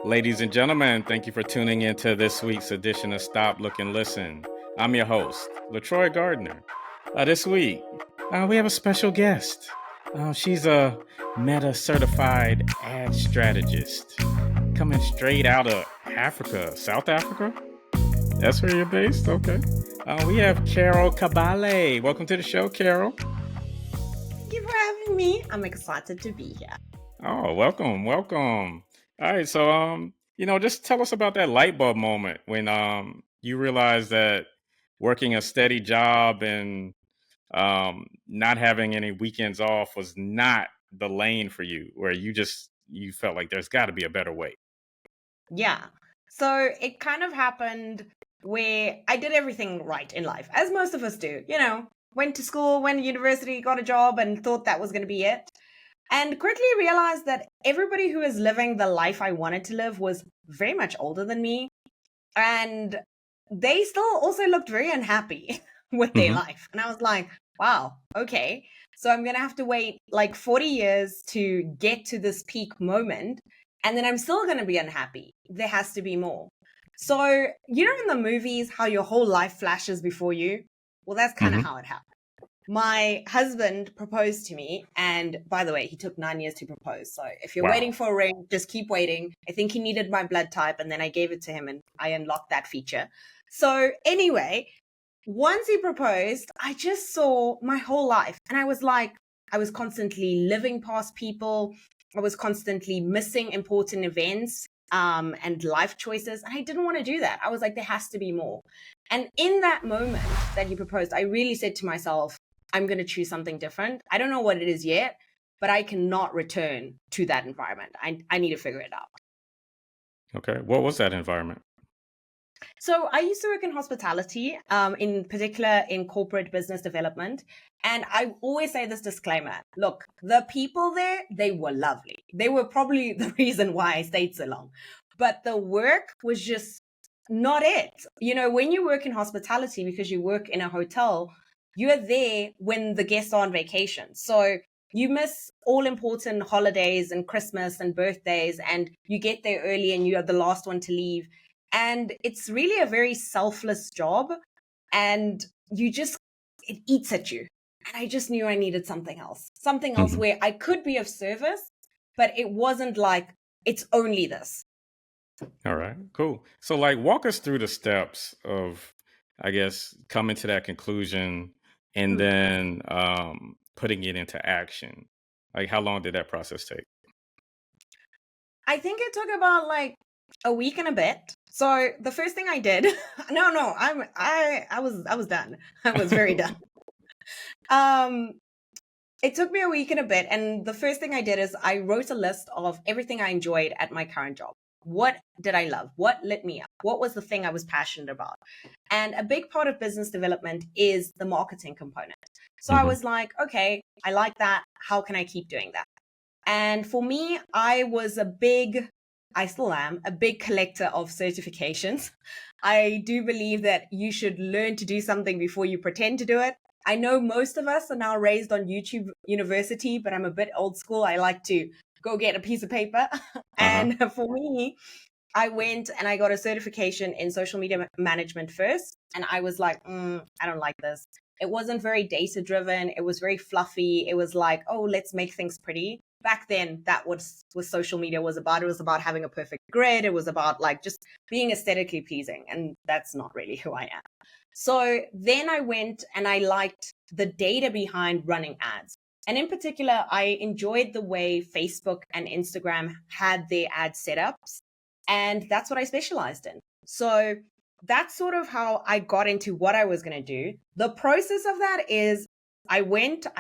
Ladies and gentlemen, thank you for tuning into this week's edition of Stop, Look, and Listen. I'm your host, LaTroy Gardner. This week, we have a special guest. She's a Meta certified ad strategist coming straight out of Africa, South Africa. That's where you're based? Okay. We have Carol Kabaale. Welcome to the show, Carol. Thank you for having me. I'm excited to be here. Oh, welcome. All right, so just tell us about that light bulb moment when you realized that working a steady job and not having any weekends off was not the lane for you, where you felt like there's got to be a better way. Yeah. So it kind of happened where I did everything right in life, as most of us do. Went to school, went to university, got a job, and thought that was going to be it. And quickly realized that everybody who is living the life I wanted to live was very much older than me. And they still also looked very unhappy with their life. And I was like, wow, okay. So I'm going to have to wait like 40 years to get to this peak moment. And then I'm still going to be unhappy. There has to be more. So, in the movies, how your whole life flashes before you? Well, that's kind of how it happened. My husband proposed to me, and by the way, he took 9 years to propose. So if you're waiting for a ring, just keep waiting. I think he needed my blood type, and then I gave it to him and I unlocked that feature. So anyway, once he proposed, I just saw my whole life, and I was like, I was constantly living past people. I was constantly missing important events and life choices. And I didn't want to do that. I was like, there has to be more. And in that moment that he proposed, I really said to myself, I'm going to choose something different. I don't know what it is yet, but I cannot return to that environment. I need to figure it out. Okay. What was that environment? So I used to work in hospitality, in particular in corporate business development. And I always say this disclaimer. Look, the people there, they were lovely. They were probably the reason why I stayed so long. But the work was just not it. When you work in hospitality, because you work in a hotel, you're there when the guests are on vacation. So you miss all important holidays and Christmas and birthdays, and you get there early and you are the last one to leave. And it's really a very selfless job, and it eats at you. And I just knew I needed something else where I could be of service, but it wasn't like it's only this. All right, cool. So walk us through the steps of, I guess, coming to that conclusion and then putting it into action. Like, how long did that process take? I think it took about like a week and a bit. So the first thing I did, no, I was done. I was very done. It took me a week and a bit. And the first thing I did is I wrote a list of everything I enjoyed at my current job. What did I love? What lit me up? What was the thing I was passionate about? And a big part of business development is the marketing component. So I was like, okay, I like that. How can I keep doing that? And for me, I still am a big collector of certifications. I do believe that you should learn to do something before you pretend to do it. I know most of us are now raised on YouTube University, but I'm a bit old school. I like to go get a piece of paper. And for me, I went and I got a certification in social media management first. And I was like, I don't like this. It wasn't very data driven. It was very fluffy. It was like, oh, let's make things pretty. Back then, that was what social media was about. It was about having a perfect grid. It was about like just being aesthetically pleasing. And that's not really who I am. So then I went and I liked the data behind running ads. And in particular, I enjoyed the way Facebook and Instagram had their ad setups. And that's what I specialized in. So that's sort of how I got into what I was going to do. The process of that is I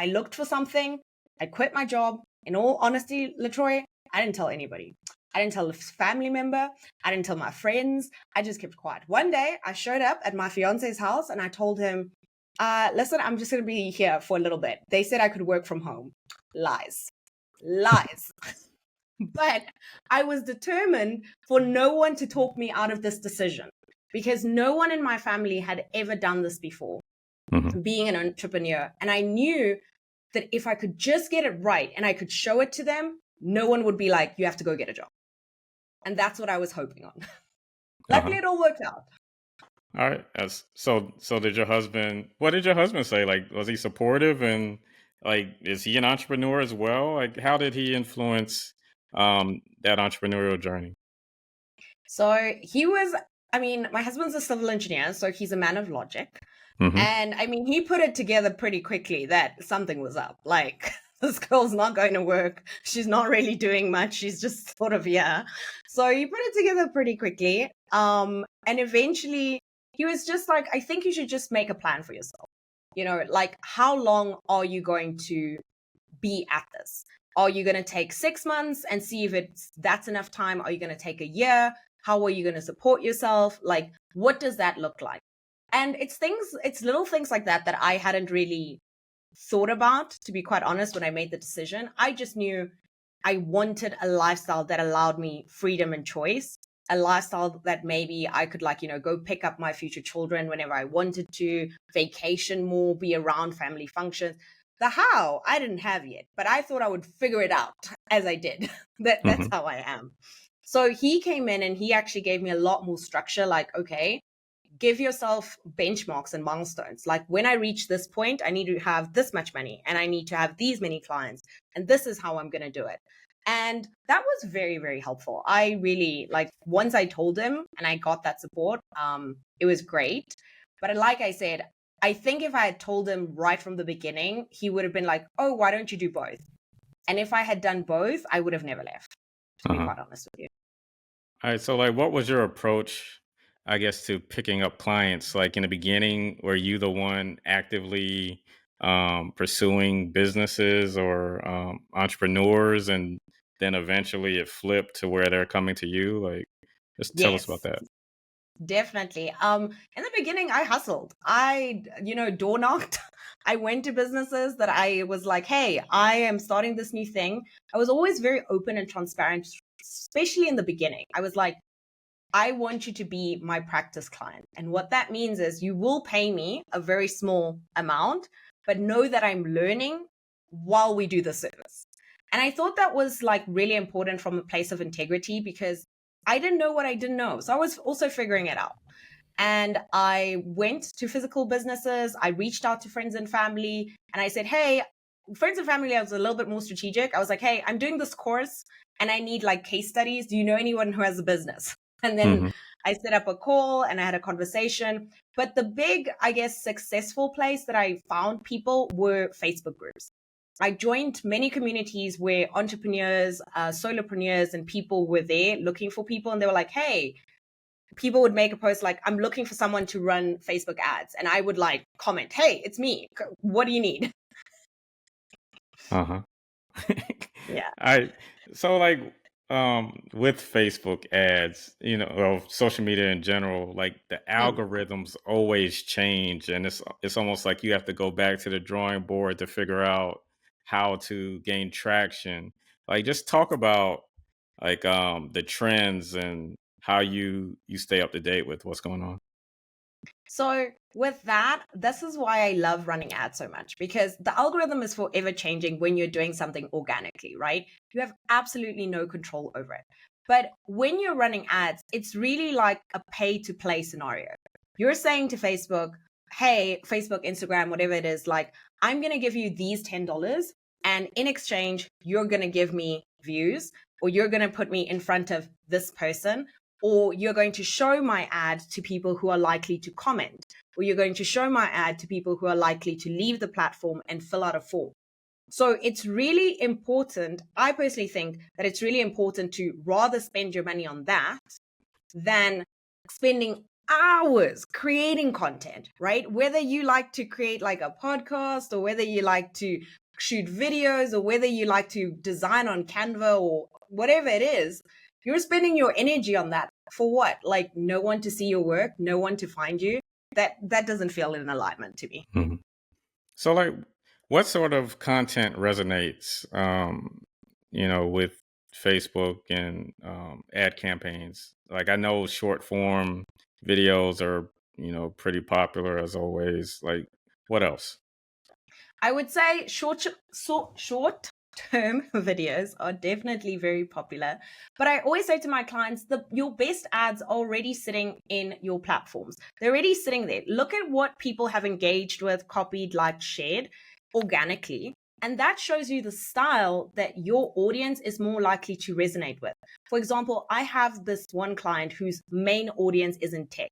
looked for something, I quit my job. In all honesty, LaTroy, I didn't tell anybody. I didn't tell a family member. I didn't tell my friends. I just kept quiet. One day I showed up at my fiance's house and I told him, listen, I'm just going to be here for a little bit. They said I could work from home. Lies. But I was determined for no one to talk me out of this decision because no one in my family had ever done this before, being an entrepreneur. And I knew that if I could just get it right and I could show it to them, no one would be like, you have to go get a job. And that's what I was hoping on. Luckily, Uh-huh. it all worked out. All right. So did your husband what did your husband say? Like, was he supportive, and like is he an entrepreneur as well? Like how did he influence that entrepreneurial journey? So he was, I mean, my husband's a civil engineer, so he's a man of logic. Mhm. And I mean, he put it together pretty quickly that something was up. Like, this girl's not going to work. She's not really doing much. She's just sort of, yeah. So he put it together pretty quickly. And eventually he was just like, I think you should just make a plan for yourself. Like, how long are you going to be at this? Are you going to take 6 months and see if that's enough time? Are you going to take a year? How are you going to support yourself? Like, what does that look like? And it's little things like that I hadn't really thought about, to be quite honest, when I made the decision. I just knew I wanted a lifestyle that allowed me freedom and choice, a lifestyle that maybe I could, like, go pick up my future children whenever I wanted to, vacation more, be around family functions. The how I didn't have yet, but I thought I would figure it out as I did. That's Mhm. how I am. So he came in and he actually gave me a lot more structure, like, okay, give yourself benchmarks and milestones. Like, when I reach this point, I need to have this much money and I need to have these many clients. And this is how I'm going to do it. And that was very, very helpful. I really, like, once I told him and I got that support, it was great. But like I said, I think if I had told him right from the beginning, he would have been like, oh, why don't you do both? And if I had done both, I would have never left, to be Uh-huh. quite honest with you. All right. So like what was your approach, I guess, to picking up clients? Like in the beginning, were you the one actively pursuing businesses or entrepreneurs, and then eventually it flipped to where they're coming to you? Like just tell us about Yes. that. Definitely. In the beginning, I hustled. Door knocked. I went to businesses that I was like, hey, I am starting this new thing. I was always very open and transparent, especially in the beginning. I was like, I want you to be my practice client. And what that means is you will pay me a very small amount, but know that I'm learning while we do the service. And I thought that was, like, really important from a place of integrity, because I didn't know what I didn't know. So I was also figuring it out. And I went to physical businesses. I reached out to friends and family and I said, hey, friends and family, I was a little bit more strategic. I was like, hey, I'm doing this course and I need, like, case studies. Do you know anyone who has a business? And then Hmm. I set up a call and I had a conversation. But the big, I guess, successful place that I found people were Facebook groups. I joined many communities where entrepreneurs, solopreneurs, and people were there looking for people. And they were like, hey, people would make a post like, I'm looking for someone to run Facebook ads. And I would, like, comment, hey, it's me. What do you need? Uh-huh. Yeah. I so like with Facebook ads, or social media in general, like the Mm. algorithms always change, and it's almost like you have to go back to the drawing board to figure out how to gain traction. Like just talk about like the trends and how you stay up to date with what's going on. So with that, this is why I love running ads so much, because the algorithm is forever changing when you're doing something organically, right? You have absolutely no control over it. But when you're running ads, it's really like a pay to play scenario. You're saying to Facebook, hey, Facebook, Instagram, whatever it is, like, I'm going to give you these $10. And in exchange, you're going to give me views, or you're going to put me in front of this person, or you're going to show my ad to people who are likely to comment, or you're going to show my ad to people who are likely to leave the platform and fill out a form. So it's really important. I personally think that it's really important to rather spend your money on that than spending hours creating content, right? Whether you like to create, like, a podcast, or whether you like to shoot videos, or whether you like to design on Canva or whatever it is, you're spending your energy on that for what? Like, no one to see your work, no one to find you. That doesn't feel in alignment to me. Mhm. So like what sort of content resonates with Facebook and ad campaigns? Like I know short form videos are, pretty popular as always. Like what else? I would say short term videos are definitely very popular. But I always say to my clients, your best ads are already sitting in your platforms. They're already sitting there. Look at what people have engaged with, copied, liked, shared organically. And that shows you the style that your audience is more likely to resonate with. For example, I have this one client whose main audience is in tech,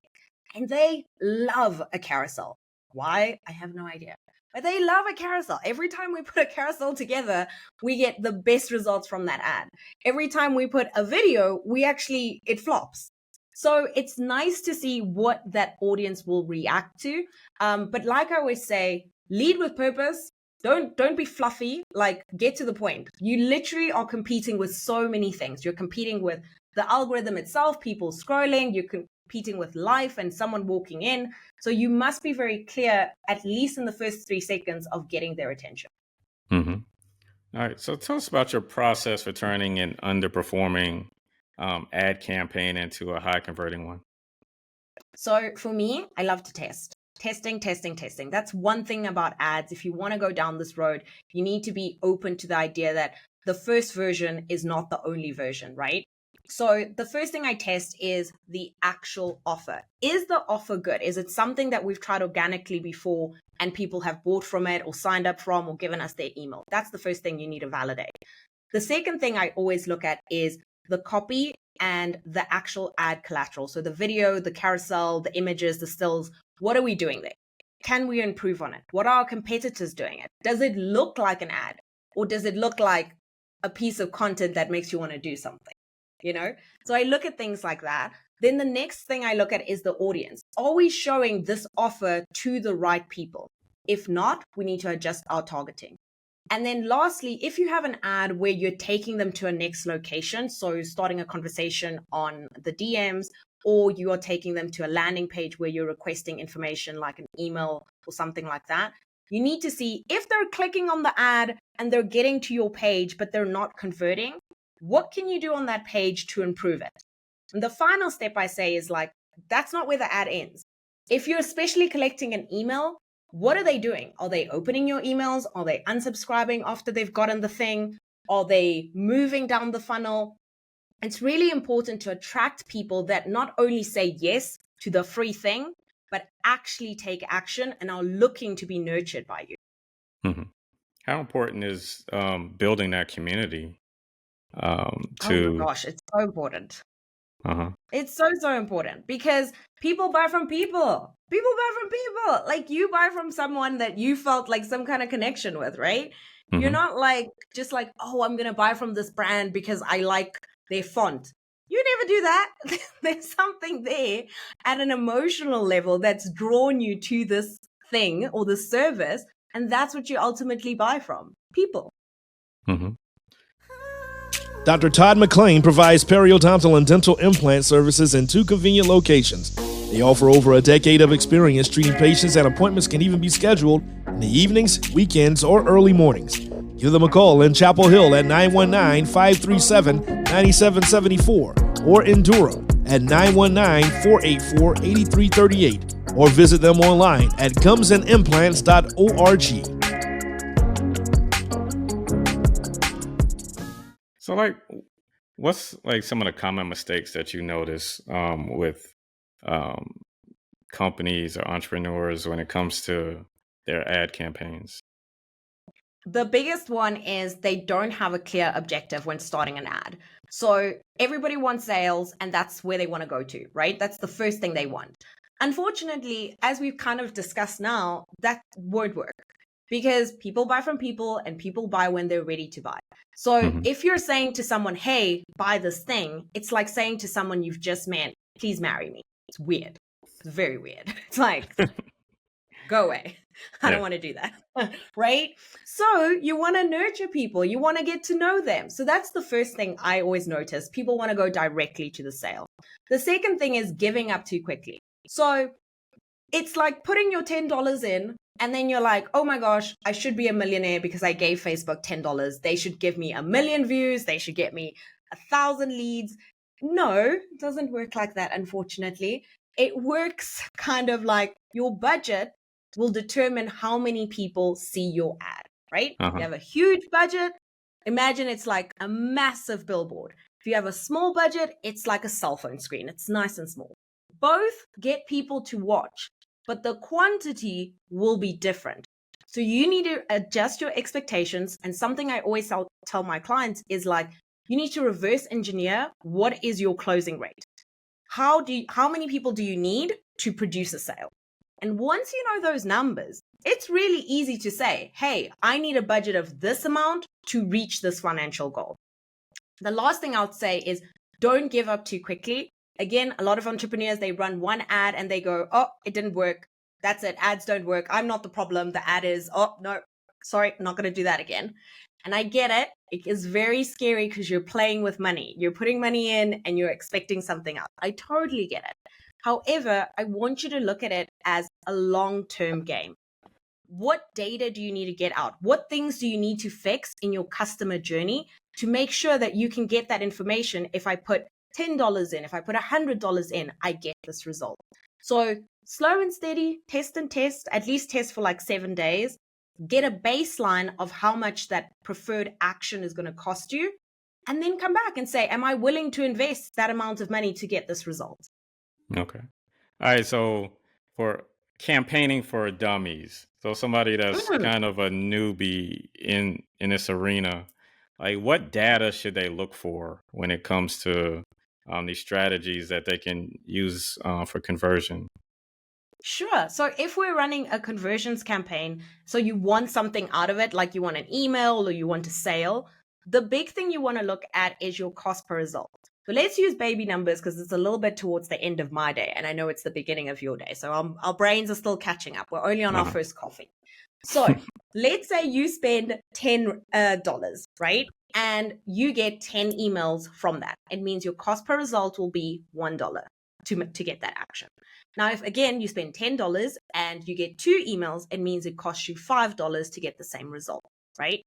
and they love a carousel. Why? I have no idea. But they love a carousel. Every time we put a carousel together, we get the best results from that ad. Every time we put a video, it flops. So it's nice to see what that audience will react to. But like I always say, lead with purpose. Don't be fluffy, like get to the point. You literally are competing with so many things. You're competing with the algorithm itself, people scrolling, you're competing with life and someone walking in. So you must be very clear, at least in the first 3 seconds of getting their attention. Mm-hmm. All right. So tell us about your process for turning an underperforming ad campaign into a high converting one. So for me, I love to test. Testing. That's one thing about ads. If you want to go down this road, you need to be open to the idea that the first version is not the only version, right? So the first thing I test is the actual offer. Is the offer good? Is it something that we've tried organically before and people have bought from it or signed up from or given us their email? That's the first thing you need to validate. The second thing I always look at is the copy and the actual ad collateral. So the video, the carousel, the images, the stills, what are we doing there? Can we improve on it? What are our competitors doing it? Does it look like an ad? Or does it look like a piece of content that makes you want to do something? So I look at things like that. Then the next thing I look at is the audience. Are we showing this offer to the right people? If not, we need to adjust our targeting. And then lastly, if you have an ad where you're taking them to a next location, so starting a conversation on the DMs, or you are taking them to a landing page where you're requesting information like an email or something like that, you need to see if they're clicking on the ad and they're getting to your page, but they're not converting, what can you do on that page to improve it? And the final step I say is like, that's not where the ad ends. If you're especially collecting an email, what are they doing? Are they opening your emails? Are they unsubscribing after they've gotten the thing? Are they moving down the funnel? It's really important to attract people that not only say yes to the free thing, but actually take action and are looking to be nurtured by you. Mm-hmm. How important is building that community Oh my to? gosh, it's so important. Uh-huh. It's so important because people buy from people. People buy from people. Like you buy from someone that you felt like some kind of connection with, right? You're Mm-hmm. not like just like, oh, I'm going to buy from this brand because I like their font. You never do that. There's something there at an emotional level that's drawn you to this thing or this service. And that's what you ultimately buy from people. Mm-hmm. Dr. Todd McLean provides periodontal and dental implant services in 2 convenient locations. They offer over a decade of experience treating patients, and appointments can even be scheduled in the evenings, weekends, or early mornings. Give them a call in Chapel Hill at 919-537-9774 or in Durham at 919-484-8338 or visit them online at gumsandimplants.org. So, like, what's like some of the common mistakes that you notice with companies or entrepreneurs when it comes to their ad campaigns? The biggest one is they don't have a clear objective when starting an ad. So everybody wants sales and that's where they want to go to, right? That's the first thing they want. Unfortunately, as we've kind of discussed now, that won't work because people buy from people and people buy when they're ready to buy. So Mm-hmm. if you're saying to someone, hey, buy this thing, it's like saying to someone you've just met, please marry me. It's weird. It's very weird. It's like, go away. I don't want to do that. Right? So you want to nurture people. You want to get to know them. So that's the first thing I always notice. People want to go directly to the sale. The second thing is giving up too quickly. So it's like putting your $10 in and then you're like, oh my gosh, I should be a millionaire because I gave Facebook $10. They should give me 1 million views. They should get me 1,000 leads. No, it doesn't work like that, unfortunately. It works kind of like your budget will determine how many people see your ad, right? Uh-huh. You have a huge budget, Imagine it's like a massive billboard. If you have a small budget, it's like a cell phone screen. It's nice and small. Both get people to watch, but the quantity will be different. So you need to adjust your expectations. And something I always tell my clients is like, you need to reverse engineer what is your closing rate. How many people do you need to produce a sale? And once you know those numbers, it's really easy to say, hey, I need a budget of this amount to reach this financial goal. The last thing I would say is don't give up too quickly. Again, a lot of entrepreneurs, they run one ad and they go, oh, it didn't work. That's it. Ads don't work. I'm not the problem. The ad is, oh, no, sorry, I'm not going to do that again. And I get it. It is very scary because you're playing with money. You're putting money in and you're expecting something out. I totally get it. However, I want you to look at it as a long-term game. What data do you need to get out? What things do you need to fix in your customer journey to make sure that you can get that information? If I put $10 in, if I put $100 in, I get this result. So slow and steady, test and test, at least test for like 7 days. Get a baseline of how much that preferred action is going to cost you. And then come back and say, am I willing to invest that amount of money to get this result? Okay. All right. So for campaigning for dummies, so somebody that's kind of a newbie in this arena, like what data should they look for when it comes to these strategies that they can use for conversion? Sure. So if we're running a conversions campaign, so you want something out of it, like you want an email or you want a sale, the big thing you want to look at is your cost per result. So let's use baby numbers because it's a little bit towards the end of my day. And I know it's the beginning of your day. So our brains are still catching up. We're only on our first coffee. So let's say you spend $10, right? And you get 10 emails from that. It means your cost per result will be $1 to get that action. Now, if again, you spend $10 and you get 2 emails, it means it costs you $5 to get the same result, right?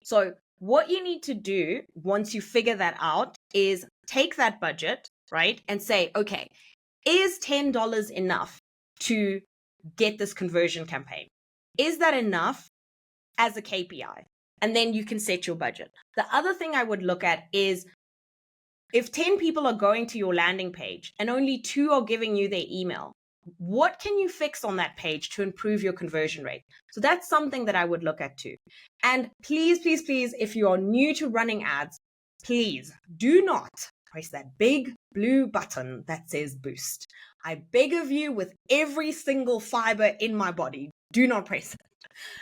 So what you need to do once you figure that out is take that budget, right? And say, okay, is $10 enough to get this conversion campaign? Is that enough as a KPI? And then you can set your budget. The other thing I would look at is if 10 people are going to your landing page and only 2 are giving you their email, what can you fix on that page to improve your conversion rate? So that's something that I would look at too. And please, please, please, if you are new to running ads, please do not press that big blue button that says boost. I beg of you with every single fiber in my body, do not press it.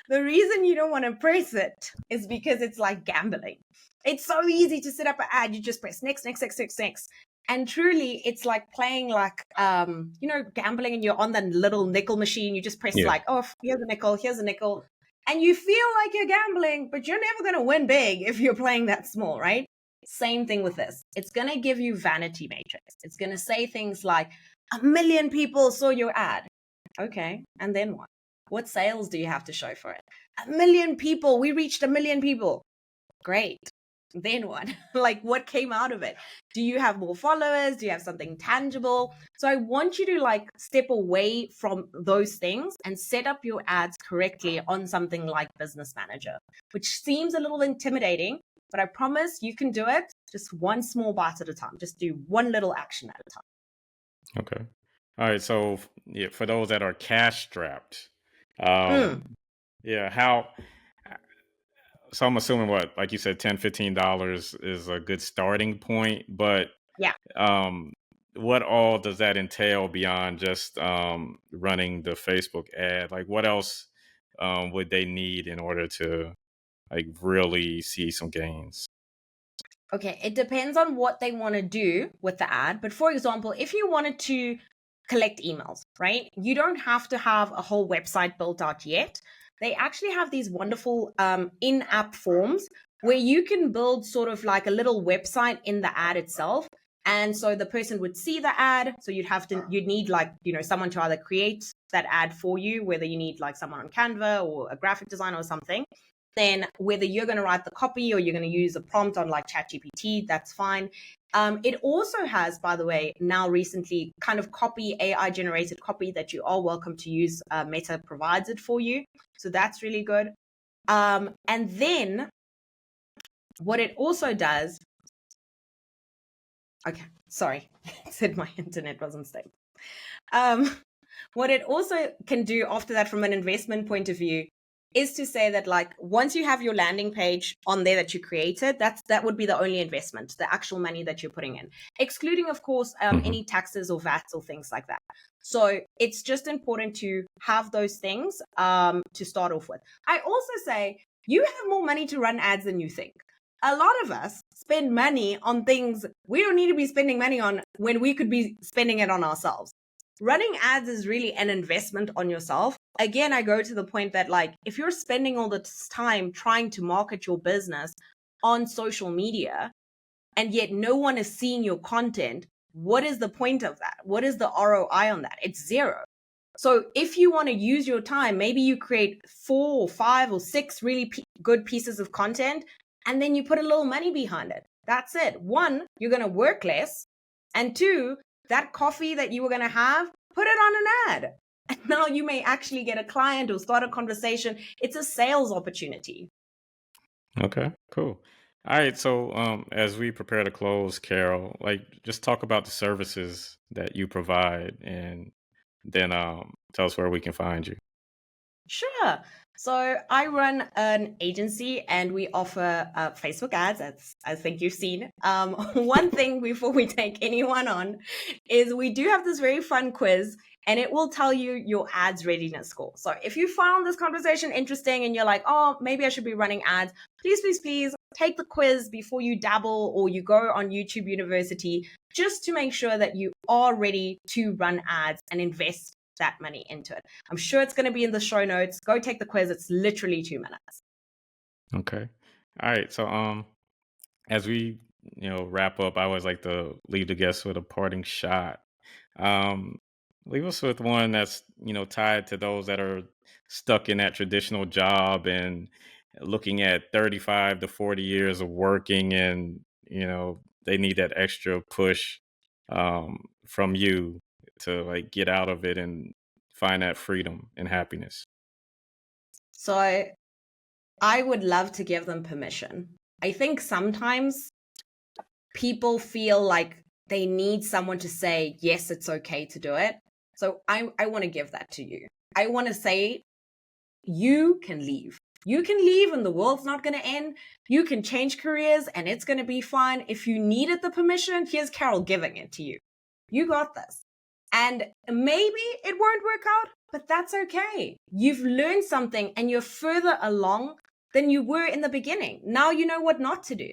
The reason you don't want to press it is because it's like gambling. It's so easy to set up an ad. You just press next, next, next, next, next. And truly, it's like playing like, gambling and you're on the little nickel machine. You just press like, oh, here's a nickel, here's a nickel. And you feel like you're gambling, but you're never going to win big if you're playing that small, right? Same thing with this. It's going to give you vanity matrix. It's going to say things like, 1 million people saw your ad. Okay, and then what? What sales do you have to show for it? 1 million people. We reached 1 million people. Great. Then what? Like, what came out of it? Do you have more followers? Do you have something tangible? So I want you to like step away from those things and set up your ads correctly on something like Business Manager, which seems a little intimidating, but I promise you can do it just one small bite at a time. Just do one little action at a time. Okay. All right. So for those that are cash strapped, how, so I'm assuming what, like you said, $10, $15 is a good starting point, but what all does that entail beyond just running the Facebook ad? Like what else would they need in order to like really see some gains? Okay, it depends on what they want to do with the ad. But for example, if you wanted to collect emails, right? You don't have to have a whole website built out yet. They actually have these wonderful in-app forms where you can build sort of like a little website in the ad itself. And so the person would see the ad. So you'd need like, someone to either create that ad for you, whether you need like someone on Canva or a graphic designer or something. Then whether you're going to write the copy or you're going to use a prompt on like ChatGPT, that's fine. It also has, by the way, now recently kind of AI generated copy that you are welcome to use. Meta provides it for you. So that's really good. And then What it also does, okay, sorry, I said my internet wasn't stable. What it also can do after that from an investment point of view is to say that, like, once you have your landing page on there that you created, that would be the only investment, the actual money that you're putting in, excluding, of course, any taxes or VATs or things like that. So it's just important to have those things to start off with. I also say you have more money to run ads than you think. A lot of us spend money on things we don't need to be spending money on when we could be spending it on ourselves. Running ads is really an investment on yourself. Again, I go to the point that, like, if you're spending all this time trying to market your business on social media and yet no one is seeing your content, what is the point of that? What is the ROI on that? It's zero. So if you want to use your time, maybe you create 4 or 5 or 6 really good pieces of content, and then you put a little money behind it. That's it. 1, you're going to work less. And 2, that coffee that you were going to have, put it on an ad. And now you may actually get a client or start a conversation. It's a sales opportunity. Okay, cool. All right, so as we prepare to close, Carol, like just talk about the services that you provide and then tell us where we can find you. Sure. So I run an agency and we offer Facebook ads, as I think you've seen. One thing before we take anyone on is we do have this very fun quiz, and it will tell you your ads readiness score. So if you found this conversation interesting and you're like, oh, maybe I should be running ads, please take the quiz before you dabble or you go on YouTube University, just to make sure that you are ready to run ads and invest that money into it. I'm sure it's going to be in the show notes. Go take the quiz. It's literally 2 minutes. Okay. All right. So as we wrap up, I always like to leave the guests with a parting shot. Um Leave us with one that's tied to those that are stuck in that traditional job and looking at 35 to 40 years of working, and they need that extra push from you to like get out of it and find that freedom and happiness. So I would love to give them permission. I think sometimes people feel like they need someone to say, yes, it's okay to do it. So I want to give that to you. I want to say, you can leave. You can leave and the world's not going to end. You can change careers and it's going to be fine. If you needed the permission, here's Carol giving it to you. You got this. And maybe it won't work out, but that's okay. You've learned something and you're further along than you were in the beginning. Now you know what not to do.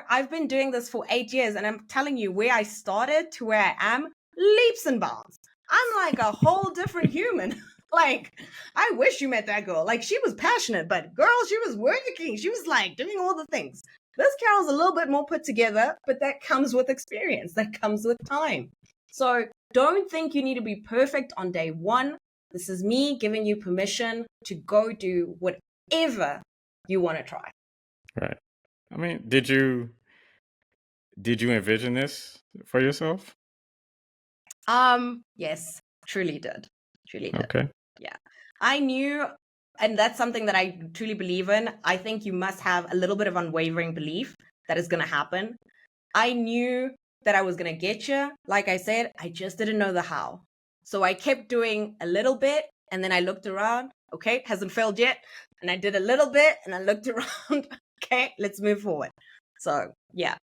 I've been doing this for 8 years and I'm telling you, where I started to where I am, leaps and bounds. I'm like a whole different human. Like, I wish you met that girl. Like, she was passionate, but girl, she was working. She was like doing all the things. This Carol's a little bit more put together, but that comes with experience. That comes with time. So don't think you need to be perfect on day one. This is me giving you permission to go do whatever you want to try. Right. I mean, did you envision this for yourself? Yes, truly did. Okay. Yeah. I knew, and that's something that I truly believe in. I think you must have a little bit of unwavering belief that is going to happen. I knew that I was going to get you. Like I said, I just didn't know the how. So I kept doing a little bit and then I looked around. Okay, hasn't failed yet. And I did a little bit and I looked around. Okay, let's move forward. So, yeah.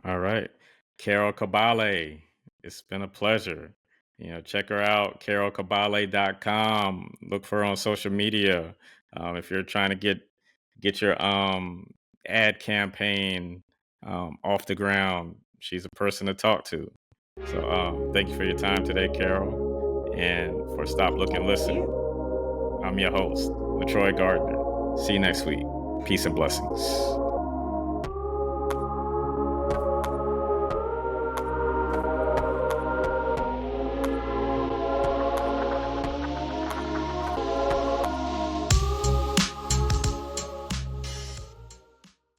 All right. Carol Kabaale, it's been a pleasure. Check her out, carolkabaale.com. Look for her on social media. If you're trying to get your ad campaign off the ground, she's a person to talk to. So thank you for your time today, Carol. And for Stop, Look, and Listen, I'm your host, LaTroy Gardner. See you next week. Peace and blessings.